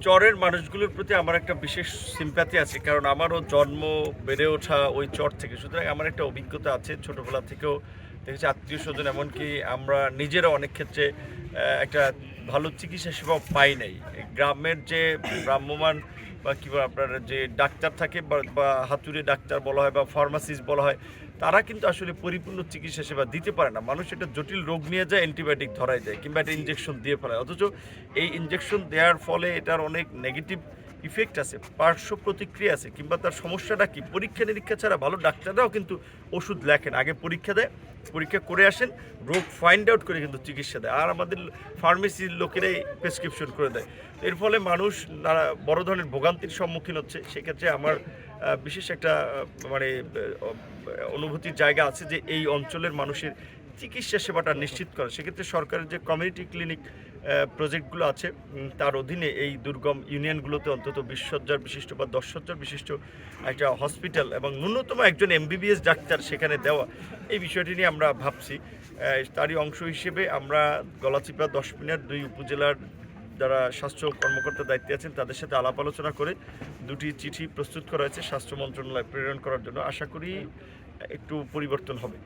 চরের মানুষগুলোর প্রতি আমার একটা বিশেষ সিম্প্যাথি আছে, কারণ আমারও জন্ম বেড়ে ওঠা ওই চর থেকে। সুতরাং আমার একটা অভিজ্ঞতা আছে ছোটোবেলা থেকেও দেখেছি আত্মীয় স্বজন, এমনকি আমরা নিজেরা অনেক ক্ষেত্রে একটা ভালো চিকিৎসা সেবা পাই নাই। গ্রামের যে ভ্রাম্যমান বা কী বলে আপনার যে ডাক্তার থাকে বা হাতুড়ে ডাক্তার বলা হয় বা ফার্মাসিস্ট বলা হয়, তারা কিন্তু আসলে পরিপূর্ণ চিকিৎসা সেবা দিতে পারে না। মানুষ একটা জটিল রোগ নিয়ে যায়, অ্যান্টিবায়োটিক ধরায় যায় কিংবা একটা ইঞ্জেকশন দিয়ে ফেলায়, অথচ এই ইঞ্জেকশন দেওয়ার ফলে এটার অনেক নেগেটিভ ইফেক্ট আছে, পার্শ্ব প্রতিক্রিয়া আছে, কিংবা তার সমস্যাটা কি, পরীক্ষা নিরীক্ষা ছাড়া ভালো ডাক্তাররাও কিন্তু ওষুধ লেখেন, আগে পরীক্ষা দেয়, পরীক্ষা করে আসেন, রোগ ফাইন্ড আউট করে কিন্তু চিকিৎসা দেয়, আর আমাদের ফার্মেসির লোকেরাই প্রেসক্রিপশন করে দেয়। এর ফলে মানুষ বড় ধরনের ভোগান্তির সম্মুখীন হচ্ছে। সেক্ষেত্রে আমার বিশেষ একটা মানে অনুভূতির জায়গা আছে যে এই অঞ্চলের মানুষের চিকিৎসা সেবাটা নিশ্চিত করা। সেক্ষেত্রে সরকারের যে কমিউনিটি ক্লিনিক প্রজেক্টগুলো আছে, তার অধীনে এই দুর্গম ইউনিয়নগুলোতে অন্তত 20 শয্যার বিশিষ্ট বা 10 শয্যার বিশিষ্ট একটা হসপিটাল এবং ন্যূনতম একজন MBBS ডাক্তার সেখানে দেওয়া, এই বিষয়টি নিয়ে আমরা ভাবছি। তারই অংশ হিসেবে আমরা গলাচিপা 10 মিনার 2 উপজেলার যারা স্বাস্থ্য কর্মকর্তার দায়িত্বে আছেন তাদের সাথে আলাপ আলোচনা করে 2টি চিঠি প্রস্তুত করা হয়েছে স্বাস্থ্য মন্ত্রণালয়ে প্রেরণ করার জন্য। আশা করি একটু পরিবর্তন হবে।